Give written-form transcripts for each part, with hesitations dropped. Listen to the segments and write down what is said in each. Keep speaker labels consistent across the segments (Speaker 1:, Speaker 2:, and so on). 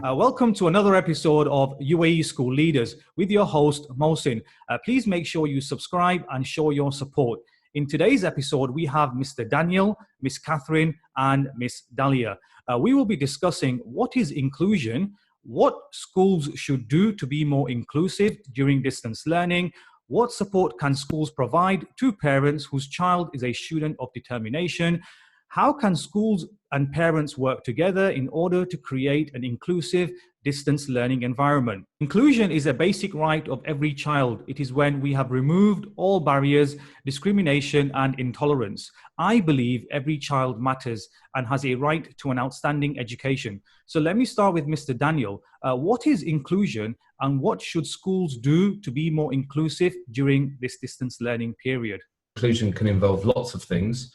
Speaker 1: Welcome to another episode of UAE School Leaders with your host, Mohsin. Please make sure you subscribe and show your support. In today's episode, we have Mr. Daniel, Miss Catherine, and Miss Dalia. We will be discussing what is inclusion, what schools should do to be more inclusive during distance learning, what support can schools provide to parents whose child is a student of determination, how can schools and parents work together in order to create an inclusive distance learning environment. Inclusion is a basic right of every child. It is when we have removed all barriers, discrimination, and intolerance. I believe every child matters and has a right to an outstanding education. So let me start with Mr. Daniel. What is inclusion and what should schools do to be more inclusive during this distance learning period?
Speaker 2: Inclusion can involve lots of things.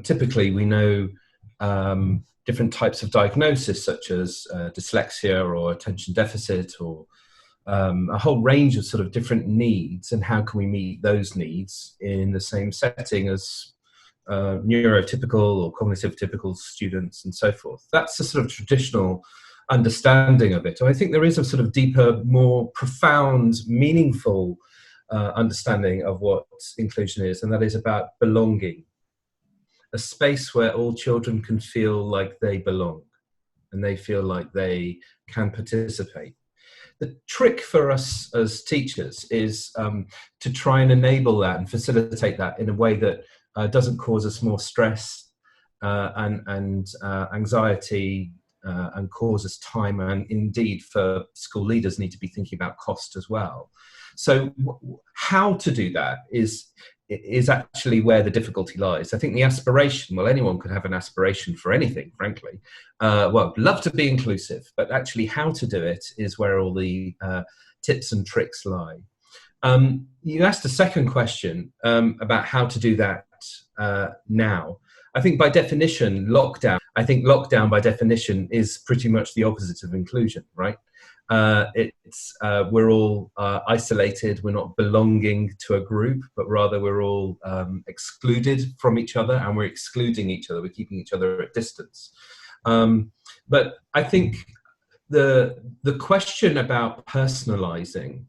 Speaker 2: Typically, we know different types of diagnosis, such as dyslexia or attention deficit, or a whole range of sort of different needs, and how can we meet those needs in the same setting as neurotypical or cognitive typical students and so forth. That's the sort of traditional understanding of it. And I think there is a sort of deeper, more profound, meaningful understanding of what inclusion is, and that is about belonging. A space where all children can feel like they belong and they feel like they can participate. The trick for us as teachers is to try and enable that and facilitate that in a way that doesn't cause us more stress and anxiety and cause us time, and indeed for school leaders need to be thinking about cost as well. So how to do that is actually where the difficulty lies. I think the aspiration, well, anyone could have an aspiration for anything, frankly. Love to be inclusive, but actually how to do it is where all the tips and tricks lie. You asked a second question about how to do that now. I think by definition, lockdown by definition is pretty much the opposite of inclusion, right? We're all isolated. We're not belonging to a group, but rather we're all excluded from each other, and we're excluding each other. We're keeping each other at distance. But I think the question about personalizing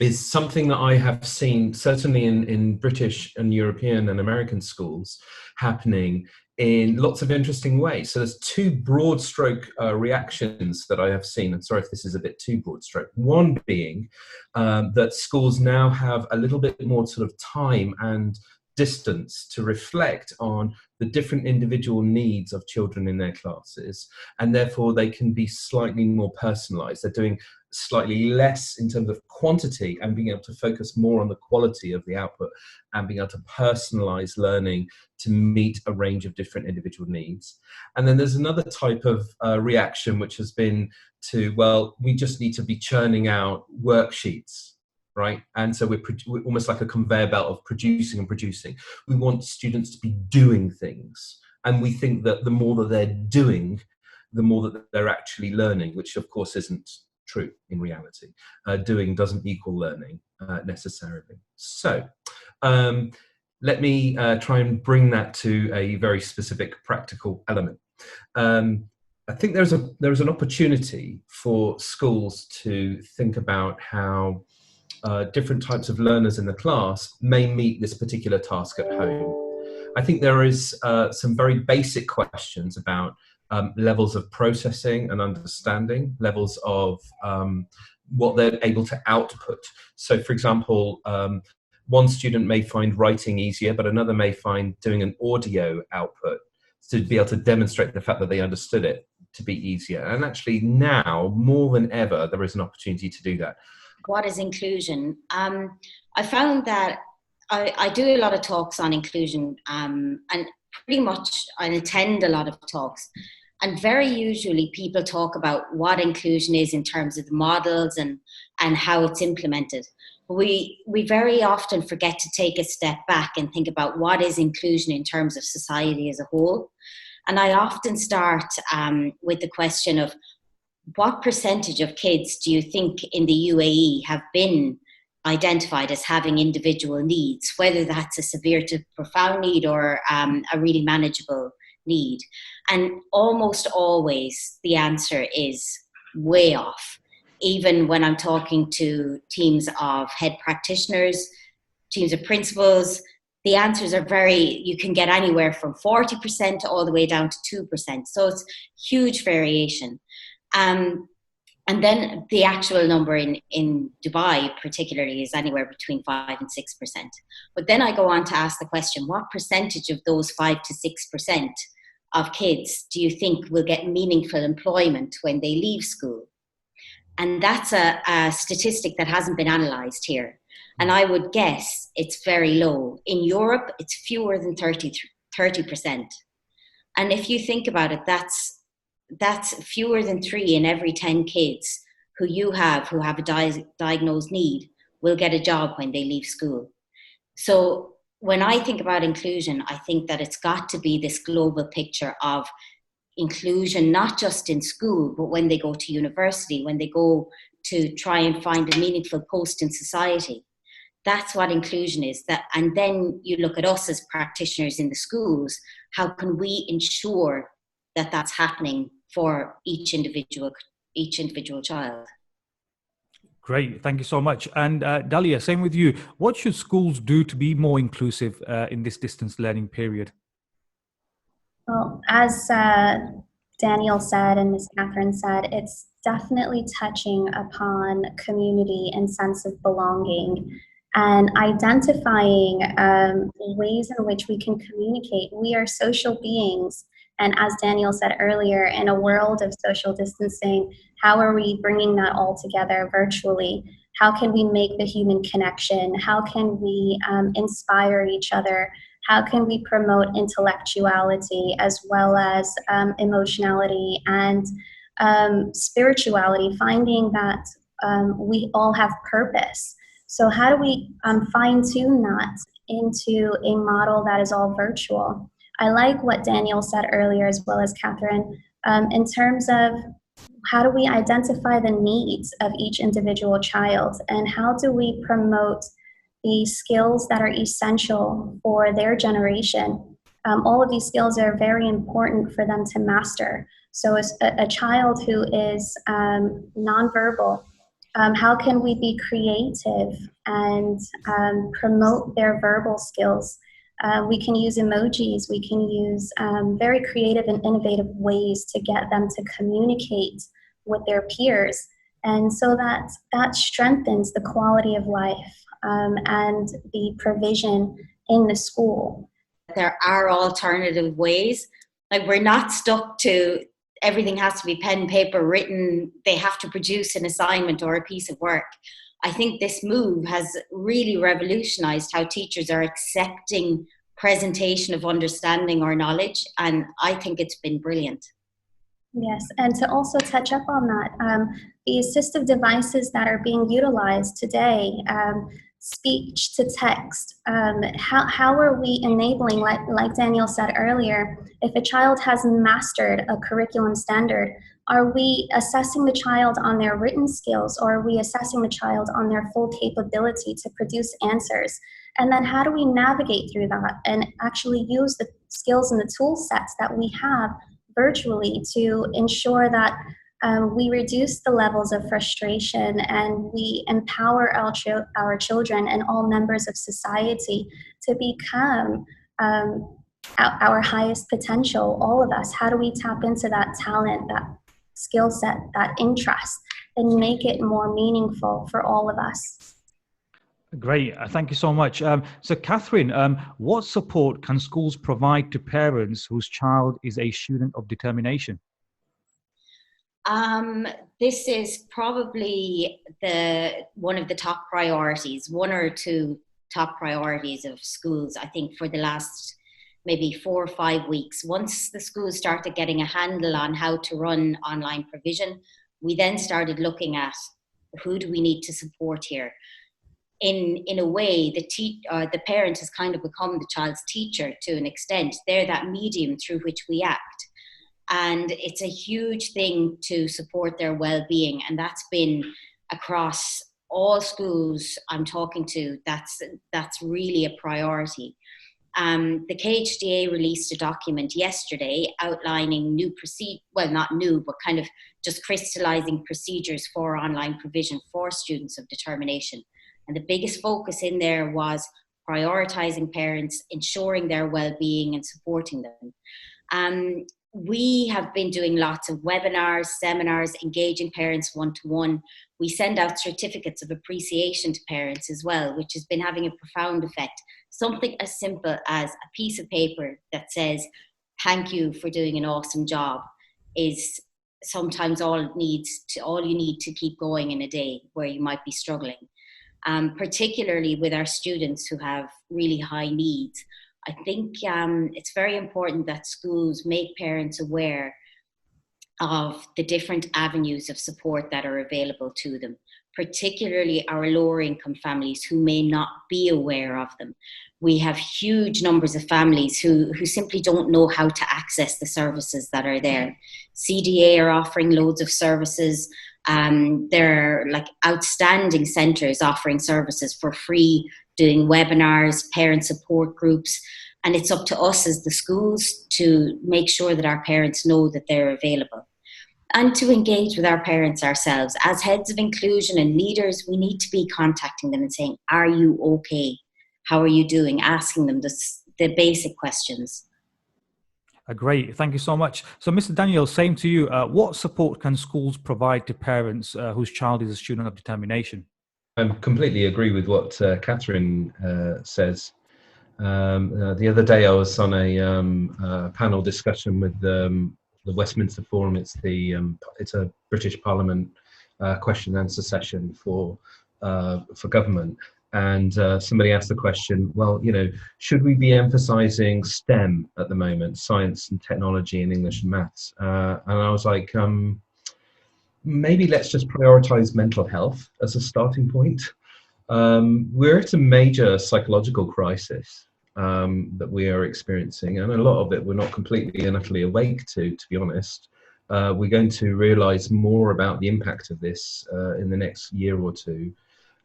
Speaker 2: is something that I have seen certainly in British and European and American schools happening in lots of interesting ways. So there's two broad stroke reactions that I have seen. I'm sorry if this is a bit too broad stroke. One being that schools now have a little bit more sort of time and distance to reflect on the different individual needs of children in their classes, and therefore they can be slightly more personalized. They're doing slightly less in terms of quantity and being able to focus more on the quality of the output and being able to personalize learning to meet a range of different individual needs. And then there's another type of reaction, which has been to, well, we just need to be churning out worksheets, right? And so we're almost like a conveyor belt of producing and producing. We want students to be doing things. And we think that the more that they're doing, the more that they're actually learning, which of course isn't true in reality. Doing doesn't equal learning necessarily. So let me try and bring that to a very specific practical element. I think there's an opportunity for schools to think about how different types of learners in the class may meet this particular task at home. I think there is some very basic questions about levels of processing and understanding, levels of what they're able to output. So, for example, one student may find writing easier, but another may find doing an audio output to be able to demonstrate the fact that they understood it to be easier. And actually now, more than ever, there is an opportunity to do that.
Speaker 3: What is inclusion? I found that I do a lot of talks on inclusion, and pretty much I attend a lot of talks. And very usually people talk about what inclusion is in terms of the models and how it's implemented. We very often forget to take a step back and think about what is inclusion in terms of society as a whole. And I often start with the question of what percentage of kids do you think in the UAE have been identified as having individual needs, whether that's a severe to profound need or a really manageable need. And almost always the answer is way off. Even when I'm talking to teams of head practitioners, teams of principals, the answers are you can get anywhere from 40% all the way down to 2%. So it's huge variation. And then the actual number in Dubai particularly is anywhere between 5 and 6%. But then I go on to ask the question, what percentage of those 5 to 6% of kids do you think will get meaningful employment when they leave school? And that's a statistic that hasn't been analysed here. And I would guess it's very low. In Europe, it's fewer than 30%. And if you think about it, that's fewer than 3 in every 10 kids who have a diagnosed need will get a job when they leave school. So when I think about inclusion, I think that it's got to be this global picture of inclusion, not just in school, but when they go to university, when they go to try and find a meaningful post in society. That's what inclusion is. And then you look at us as practitioners in the schools, how can we ensure that that's happening for each individual child?
Speaker 1: Great, thank you so much. And Dalia, same with you. What should schools do to be more inclusive in this distance learning period?
Speaker 4: Well, as Daniel said and Ms. Catherine said, it's definitely touching upon community and sense of belonging and identifying ways in which we can communicate. We are social beings. And as Daniel said earlier, in a world of social distancing, how are we bringing that all together virtually? How can we make the human connection? How can we inspire each other? How can we promote intellectuality as well as emotionality and spirituality, finding that we all have purpose? So how do we fine-tune that into a model that is all virtual? I like what Daniel said earlier, as well as Catherine, in terms of how do we identify the needs of each individual child, and how do we promote the skills that are essential for their generation. All of these skills are very important for them to master. So as a child who is nonverbal, how can we be creative and promote their verbal skills? We can use emojis, we can use very creative and innovative ways to get them to communicate with their peers. And so that strengthens the quality of life and the provision in the school.
Speaker 3: There are alternative ways. Like, we're not stuck to everything has to be pen, paper, written. They have to produce an assignment or a piece of work. I think this move has really revolutionized how teachers are accepting presentation of understanding or knowledge, and I think it's been brilliant.
Speaker 4: Yes, and to also touch up on that, the assistive devices that are being utilized today, speech to text, how are we enabling, like Daniel said earlier, if a child has mastered a curriculum standard, are we assessing the child on their written skills, or are we assessing the child on their full capability to produce answers? And then how do we navigate through that and actually use the skills and the tool sets that we have virtually to ensure that we reduce the levels of frustration and we empower our children and all members of society to become our highest potential, all of us? How do we tap into that talent, that skill set, that interest, and make it more meaningful for all of us?
Speaker 1: Great, thank you so much. So Catherine, what support can schools provide to parents whose child is a student of determination?
Speaker 3: This is probably one of the top priorities, one or two top priorities of schools, I think, for the last maybe 4 or 5 weeks. Once the schools started getting a handle on how to run online provision, we then started looking at who do we need to support here. In a way, the parent has kind of become the child's teacher to an extent. They're that medium through which we act. And it's a huge thing to support their well-being. And that's been across all schools I'm talking to. That's really a priority. The KHDA released a document yesterday outlining not new, but kind of just crystallizing procedures for online provision for students of determination. And the biggest focus in there was prioritizing parents, ensuring their well-being and supporting them. We have been doing lots of webinars, seminars, engaging parents one-to-one. We send out certificates of appreciation to parents as well, which has been having a profound effect. Something as simple as a piece of paper that says, "Thank you for doing an awesome job," is sometimes all you need to keep going in a day where you might be struggling. Particularly with our students who have really high needs. I think it's very important that schools make parents aware of the different avenues of support that are available to them, particularly our lower income families who may not be aware of them. We have huge numbers of families who simply don't know how to access the services that are there. CDA are offering loads of services. There are like outstanding centres offering services for free, doing webinars, parent support groups, and it's up to us as the schools to make sure that our parents know that they're available and to engage with our parents ourselves. As heads of inclusion and leaders, we need to be contacting them and saying, "Are you okay? How are you doing?" Asking them the basic questions.
Speaker 1: Great, thank you so much. So, Mr. Daniel, same to you. What support can schools provide to parents whose child is a student of determination?
Speaker 2: I completely agree with what Catherine says. The other day I was on a panel discussion with the Westminster Forum. It's a British Parliament question and answer session for government. And somebody asked the question, well, should we be emphasizing STEM at the moment, science and technology and English and maths? And I was like, maybe let's just prioritize mental health as a starting point. We're at a major psychological crisis that we are experiencing, and a lot of it we're not completely and utterly awake to be honest. We're going to realize more about the impact of this in the next year or two.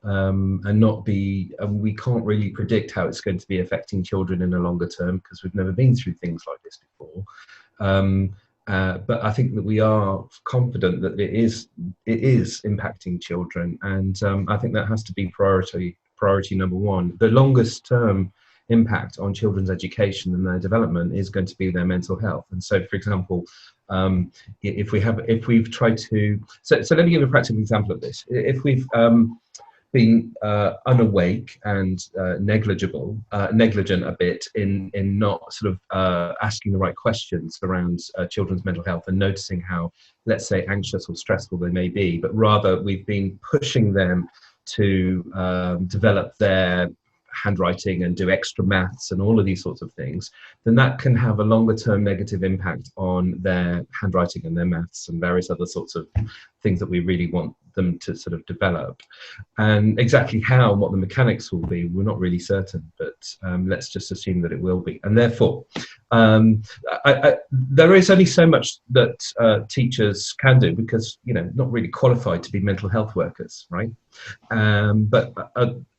Speaker 2: We can't really predict how it's going to be affecting children in the longer term because we've never been through things like this before. But I think that we are confident that it is impacting children, and I think that has to be priority number one. The longest term impact on children's education and their development is going to be their mental health. And so, for example, if we've tried to, so let me give a practical example of this. If we've been unawake and negligent a bit in not sort of asking the right questions around children's mental health and noticing how, let's say, anxious or stressful they may be, but rather we've been pushing them to develop their handwriting and do extra maths and all of these sorts of things, then that can have a longer term negative impact on their handwriting and their maths and various other sorts of things that we really want them to sort of develop. And exactly how and what the mechanics will be, we're not really certain, but let's just assume that it will be. And therefore, there is only so much that teachers can do because, not really qualified to be mental health workers, right? But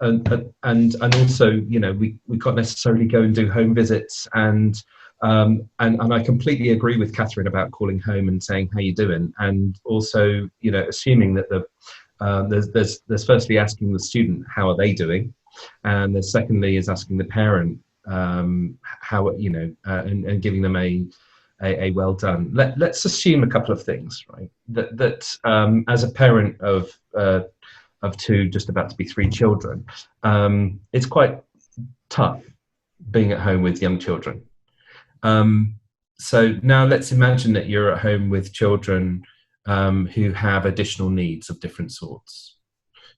Speaker 2: also, we can't necessarily go and do home visits and I completely agree with Catherine about calling home and saying, how you doing? And also, assuming that there's firstly asking the student, how are they doing? And then secondly is asking the parent, how, and giving them a well done. Let's assume a couple of things, right? That as a parent of two, just about to be 3 children, it's quite tough being at home with young children. So now let's imagine that you're at home with children who have additional needs of different sorts,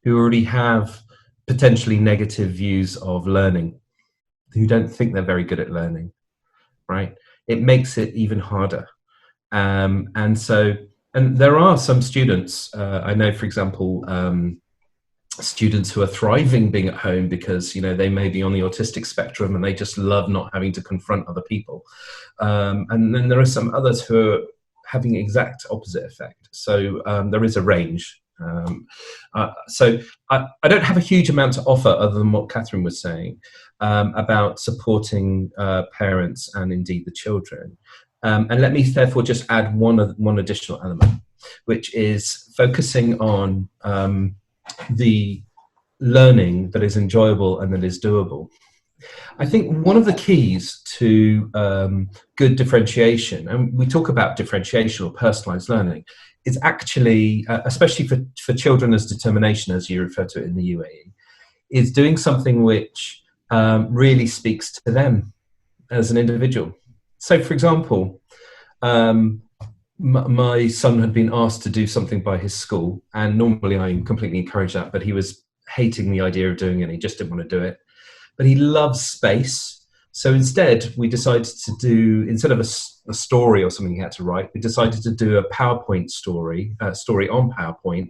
Speaker 2: who already have potentially negative views of learning, who don't think they're very good at learning, right? It makes it even harder. And there are some students, I know, for example, students who are thriving being at home because they may be on the autistic spectrum and they just love not having to confront other people, and then there are some others who are having exact opposite effect. So there is a range So I don't have a huge amount to offer other than what Catherine was saying about supporting parents and indeed the children. And let me therefore just add one additional element, which is focusing on the learning that is enjoyable and that is doable. I think one of the keys to good differentiation, and we talk about differentiation or personalized learning, is actually, especially for children as determination, as you refer to it in the UAE, is doing something which really speaks to them as an individual. So, for example, my son had been asked to do something by his school, and normally I completely encourage that, but he was hating the idea of doing it. He just didn't want to do it. But he loves space. So instead, we decided to do, instead of a story or something he had to write, we decided to do a PowerPoint story on PowerPoint,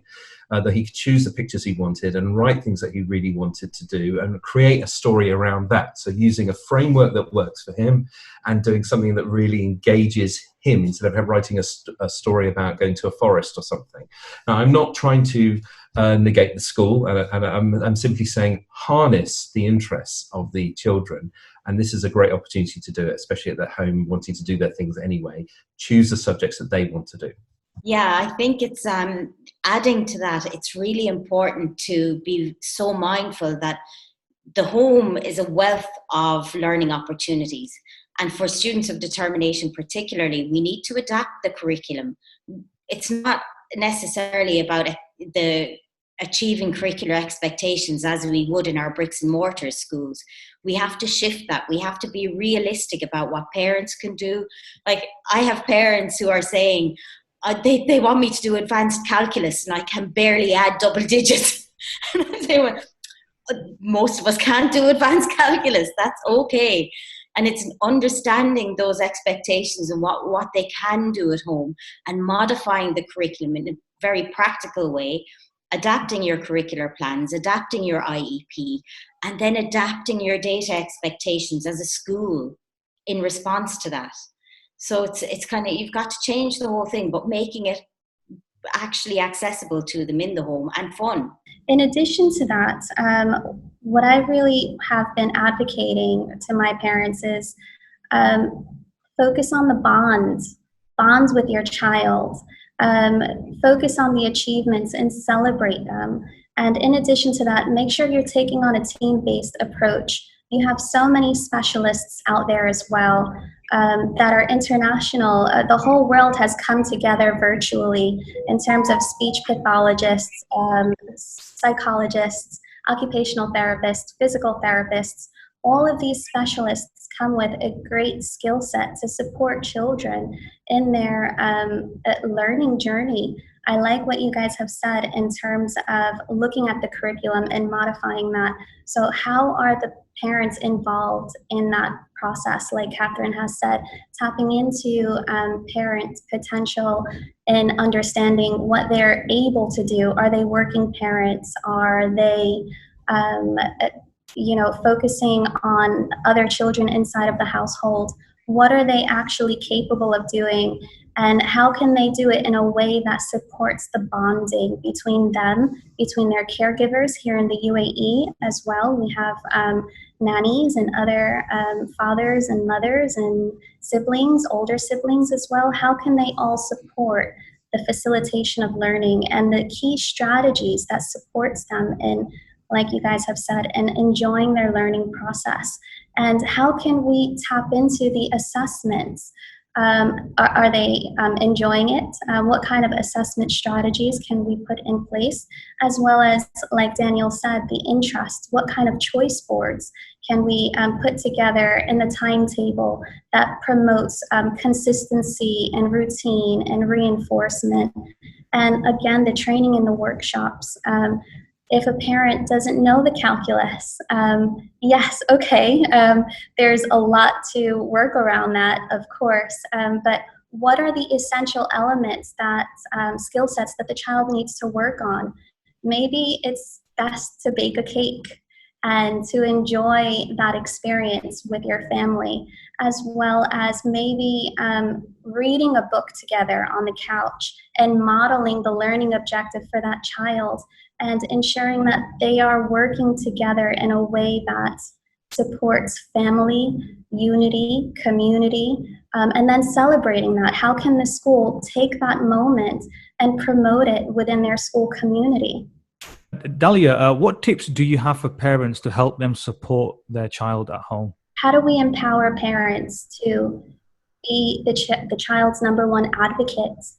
Speaker 2: that he could choose the pictures he wanted and write things that he really wanted to do and create a story around that. So using a framework that works for him and doing something that really engages him instead of him writing a story about going to a forest or something. Now, I'm not trying to negate the school, and I'm simply saying harness the interests of the children. And this is a great opportunity to do it, especially at their home, wanting to do their things anyway. Choose the subjects that they want to do.
Speaker 3: Yeah, I think it's adding to that, it's really important to be so mindful that the home is a wealth of learning opportunities. And for students of determination particularly, we need to adapt the curriculum. It's not necessarily about the achieving curricular expectations as we would in our bricks and mortar schools. We have to shift that. We have to be realistic about what parents can do. Like, I have parents who are saying, they want me to do advanced calculus and I can barely add double digits. And I say, well, most of us can't do advanced calculus. That's okay. And it's understanding those expectations and what they can do at home and modifying the curriculum in a very practical way, adapting your curricular plans, adapting your IEP, and then adapting your data expectations as a school in response to that. So it's kind of, you've got to change the whole thing, but making it actually accessible to them in the home and fun.
Speaker 4: In addition to that, what I really have been advocating to my parents is focus on the bonds with your child. Focus on the achievements and celebrate them. And in addition to that, make sure you're taking on a team-based approach. You have so many specialists out there as well that are international. The whole world has come together virtually in terms of speech pathologists, psychologists, occupational therapists, physical therapists. All of these specialists come with a great skill set to support children in their learning journey. I like what you guys have said in terms of looking at the curriculum and modifying that. So how are the parents involved in that process? Like Catherine has said, tapping into parent potential and understanding what they're able to do. Are they working parents? Are they focusing on other children inside of the household? What are they actually capable of doing? And how can they do it in a way that supports the bonding between them, between their caregivers here in the UAE as well? We have nannies and other fathers and mothers and siblings, older siblings as well. How can they all support the facilitation of learning and the key strategies that supports them in, like you guys have said, and enjoying their learning process? And how can we tap into the assessments? Are they enjoying it? What kind of assessment strategies can we put in place? As well as, like Daniel said, the interest. What kind of choice boards can we put together in the timetable that promotes consistency and routine and reinforcement? And again, the training in the workshops. If a parent doesn't know the calculus, yes, okay, there's a lot to work around that, of course, but what are the essential elements that, skill sets that the child needs to work on? Maybe it's best to bake a cake. and to enjoy that experience with your family, as well as maybe reading a book together on the couch and modeling the learning objective for that child, and ensuring that they are working together in a way that supports family, unity, community, and then celebrating that. How can the school take that moment and promote it within their school community?
Speaker 1: Dalia, what tips do you have for parents to help them support their child at home?
Speaker 4: How do we empower parents to be the child's number one advocates?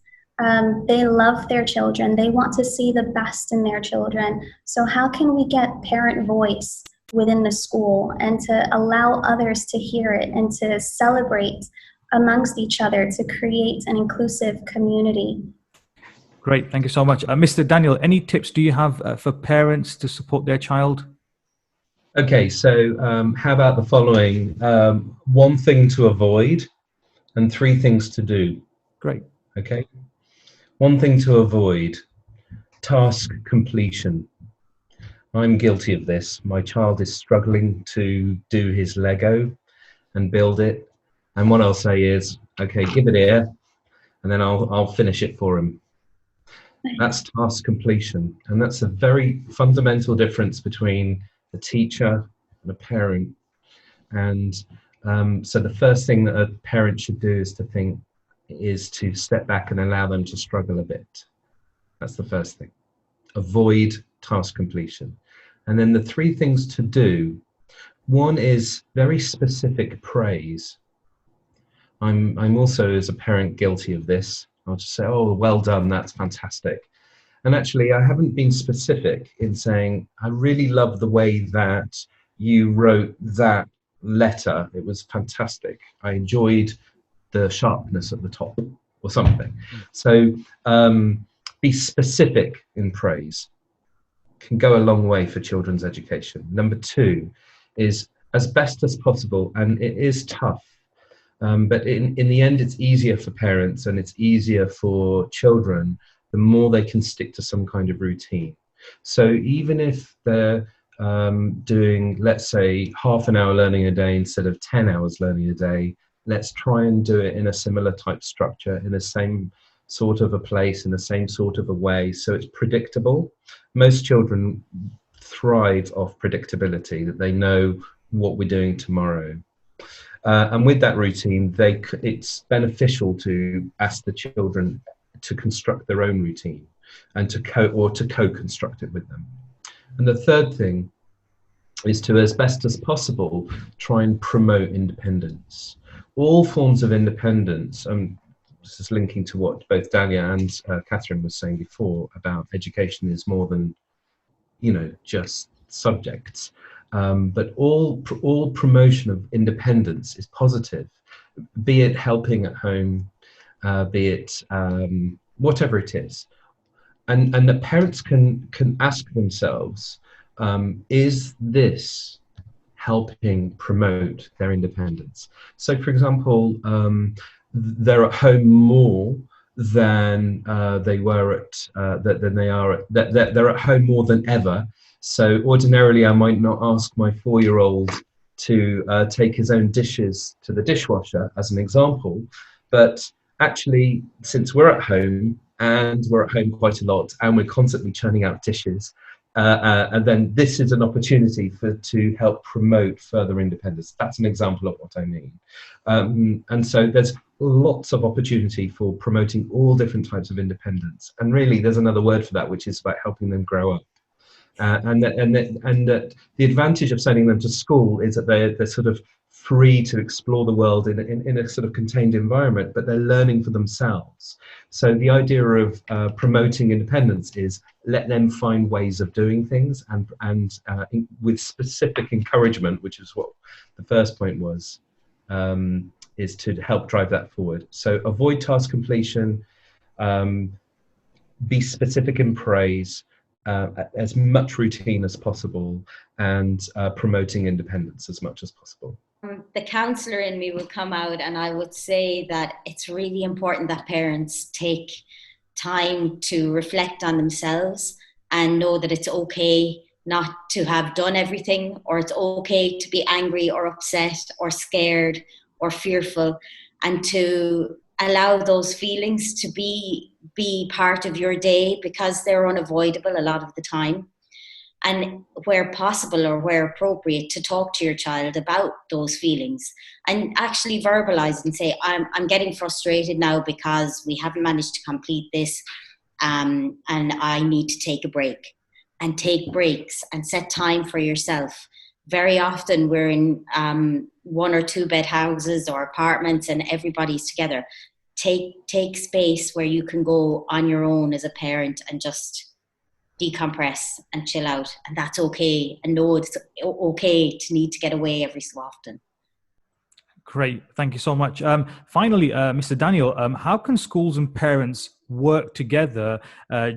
Speaker 4: They love their children. They want to see the best in their children. So how can we get parent voice within the school and to allow others to hear it and to celebrate amongst each other to create an inclusive community?
Speaker 1: Great, thank you so much. Mr. Daniel, any tips do you have for parents to support their child?
Speaker 2: Okay, so how about the following? One thing to avoid and 3 things to do.
Speaker 1: Great.
Speaker 2: Okay. One thing to avoid, task completion. I'm guilty of this. My child is struggling to do his Lego and build it. And what I'll say is, okay, give it here, and then I'll finish it for him. That's task completion. And that's a very fundamental difference between a teacher and a parent. And so the first thing that a parent should do is to step back and allow them to struggle a bit. That's the first thing. Avoid task completion. And then the 3 things to do. One is very specific praise. I'm also, as a parent, guilty of this. I'll just say, oh, well done, that's fantastic. And actually, I haven't been specific in saying, I really love the way that you wrote that letter. It was fantastic. I enjoyed the sharpness at the top or something. So be specific in praise. Can go a long way for children's education. Number 2 is as best as possible, and it is tough. But in the end, it's easier for parents and it's easier for children the more they can stick to some kind of routine. So even if they're doing, let's say, half an hour learning a day instead of 10 hours learning a day, let's try and do it in a similar type structure, in the same sort of a place, in the same sort of a way, so it's predictable. Most children thrive off predictability, that they know what we're doing tomorrow. And with that routine, it's beneficial to ask the children to construct their own routine and to co-construct it with them. And the third thing is to, as best as possible, try and promote independence. All forms of independence, this is linking to what both Dalia and Catherine was saying before about education is more than, just subjects. But all promotion of independence is positive, be it helping at home, be it whatever it is. And the parents can ask themselves, is this helping promote their independence? So, for example, they're at home more than they were they're at home more than ever. So ordinarily, I might not ask my 4-year-old to take his own dishes to the dishwasher, as an example. But actually, since we're at home, and we're at home quite a lot, and we're constantly churning out dishes, and then this is an opportunity to help promote further independence. That's an example of what I mean. And so there's lots of opportunity for promoting all different types of independence. And really, there's another word for that, which is about helping them grow up. And the advantage of sending them to school is that they're sort of free to explore the world in a sort of contained environment, but they're learning for themselves. So the idea of promoting independence is let them find ways of doing things, and with specific encouragement, which is what the first point was, is to help drive that forward. So avoid task completion, be specific in praise, as much routine as possible, and promoting independence as much as possible.
Speaker 3: The counsellor in me will come out, and I would say that it's really important that parents take time to reflect on themselves and know that it's okay not to have done everything, or it's okay to be angry or upset or scared or fearful, and to allow those feelings to be part of your day, because they're unavoidable a lot of the time. And where possible or where appropriate, to talk to your child about those feelings and actually verbalize and say, I'm getting frustrated now because we haven't managed to complete this, and I need to take a break. And take breaks and set time for yourself. Very often we're in 1 or 2 bed houses or apartments and everybody's together. Take space where you can go on your own as a parent and just decompress and chill out, and that's okay, and know it's okay to need to get away every so often.
Speaker 1: Great, thank you so much. Finally, Mr. Daniel, how can schools and parents work together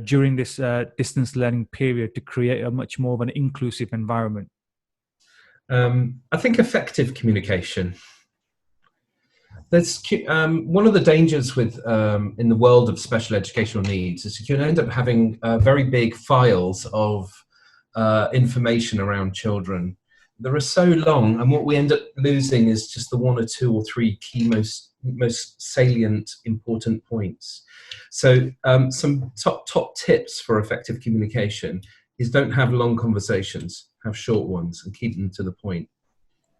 Speaker 1: during this distance learning period to create a much more of an inclusive environment?
Speaker 2: I think effective communication. There's one of the dangers with in the world of special educational needs is you can end up having very big files of information around children. There are so long, and what we end up losing is just the 1 or 2 or 3 key most salient important points. So some top tips for effective communication is don't have long conversations, have short ones and keep them to the point.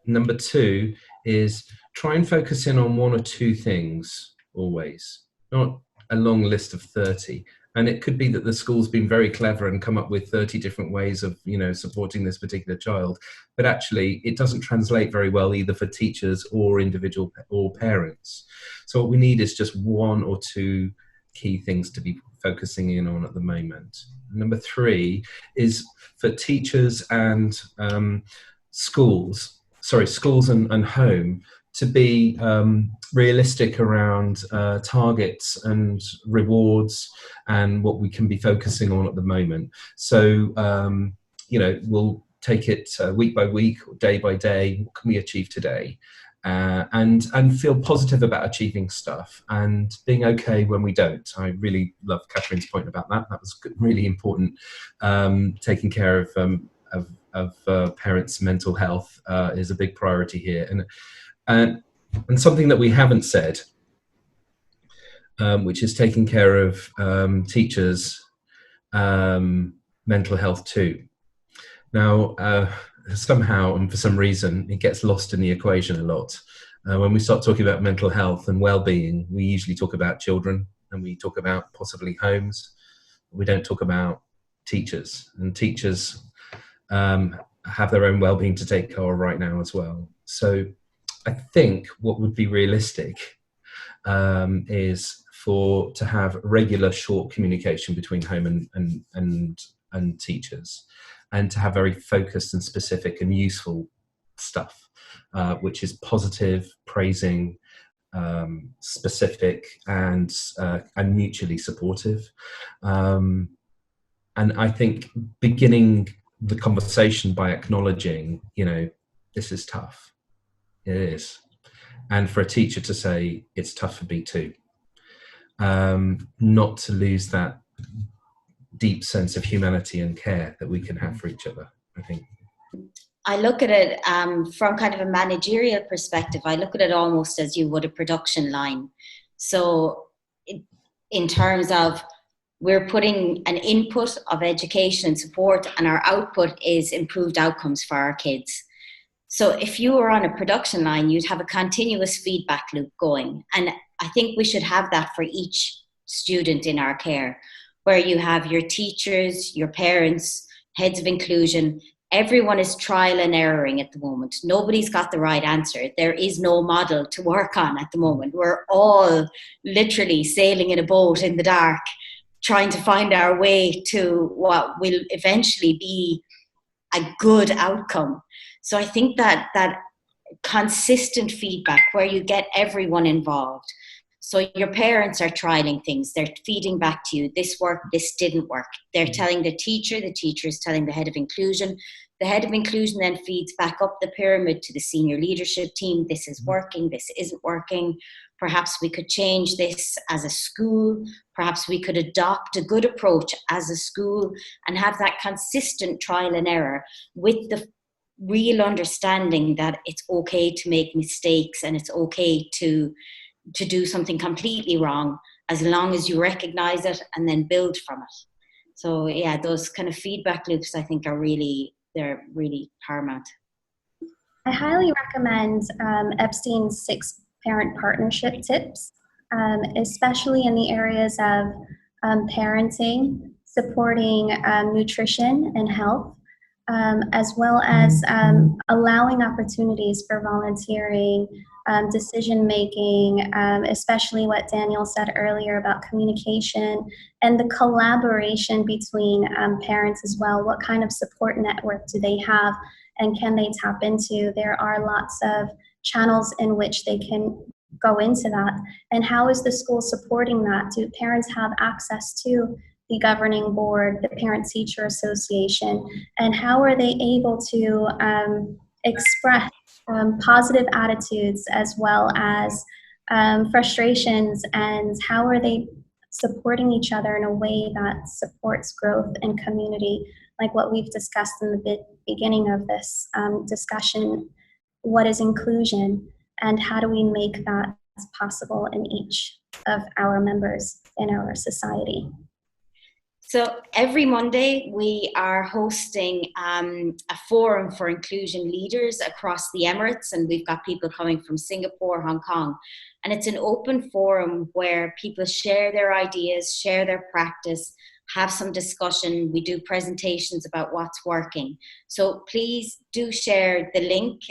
Speaker 2: Number 2 is try and focus in on 1 or 2 things always, not a long list of 30. And it could be that the school's been very clever and come up with 30 different ways of, supporting this particular child. But actually, it doesn't translate very well either for teachers or individual or parents. So what we need is just 1 or 2 key things to be focusing in on at the moment. Number 3 is for teachers and schools and home to be realistic around targets and rewards and what we can be focusing on at the moment. So, we'll take it week by week or day by day. What can we achieve today? And feel positive about achieving stuff and being okay when we don't. I really love Catherine's point about that. That was really important. Taking care of parents' mental health is a big priority here. And something that we haven't said, which is taking care of teachers' mental health too. Now, somehow and for some reason, it gets lost in the equation a lot. When we start talking about mental health and well-being, we usually talk about children and we talk about possibly homes. We don't talk about teachers, and teachers have their own well-being to take care of right now as well. So I think what would be realistic is to have regular short communication between home and teachers, and to have very focused and specific and useful stuff, which is positive, praising, specific, and mutually supportive. And I think beginning the conversation by acknowledging, this is tough. It is. And for a teacher to say, it's tough for me too. Not to lose that deep sense of humanity and care that we can have for each other, I think.
Speaker 3: I look at it from kind of a managerial perspective. I look at it almost as you would a production line. So in terms of, we're putting an input of education and support, and our output is improved outcomes for our kids. So if you were on a production line, you'd have a continuous feedback loop going. And I think we should have that for each student in our care, where you have your teachers, your parents, heads of inclusion. Everyone is trial and erroring at the moment. Nobody's got the right answer. There is no model to work on at the moment. We're all literally sailing in a boat in the dark, trying to find our way to what will eventually be a good outcome. So I think that consistent feedback where you get everyone involved. So your parents are trialing things. They're feeding back to you. This worked, this didn't work. They're telling the teacher is telling the head of inclusion. The head of inclusion then feeds back up the pyramid to the senior leadership team. This is working, this isn't working. Perhaps we could change this as a school. Perhaps we could adopt a good approach as a school and have that consistent trial and error with the real understanding that it's okay to make mistakes and it's okay to do something completely wrong, as long as you recognize it and then build from it. So yeah, those kind of feedback loops, I think, they're really paramount.
Speaker 4: I highly recommend Epstein's 6 parent partnership tips, especially in the areas of parenting, supporting nutrition and health, as well as allowing opportunities for volunteering, decision making, especially what Daniel said earlier about communication and the collaboration between parents as well. What kind of support network do they have and can they tap into? There are lots of channels in which they can go into that. And how is the school supporting that? Do parents have access to the governing board, the parent-teacher association, and how are they able to express positive attitudes as well as frustrations, and how are they supporting each other in a way that supports growth and community, like what we've discussed in the beginning of this discussion. What is inclusion, and how do we make that possible in each of our members in our society?
Speaker 3: So every Monday we are hosting a forum for inclusion leaders across the Emirates, and we've got people coming from Singapore, Hong Kong, and it's an open forum where people share their ideas, share their practice, have some discussion. We do presentations about what's working. So please do share the link.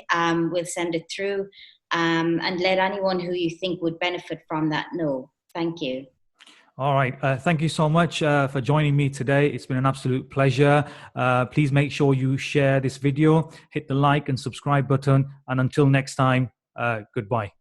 Speaker 3: We'll send it through and let anyone who you think would benefit from that know. Thank you.
Speaker 1: All right. Thank you so much for joining me today. It's been an absolute pleasure. Please make sure you share this video, hit the like and subscribe button. And until next time, goodbye.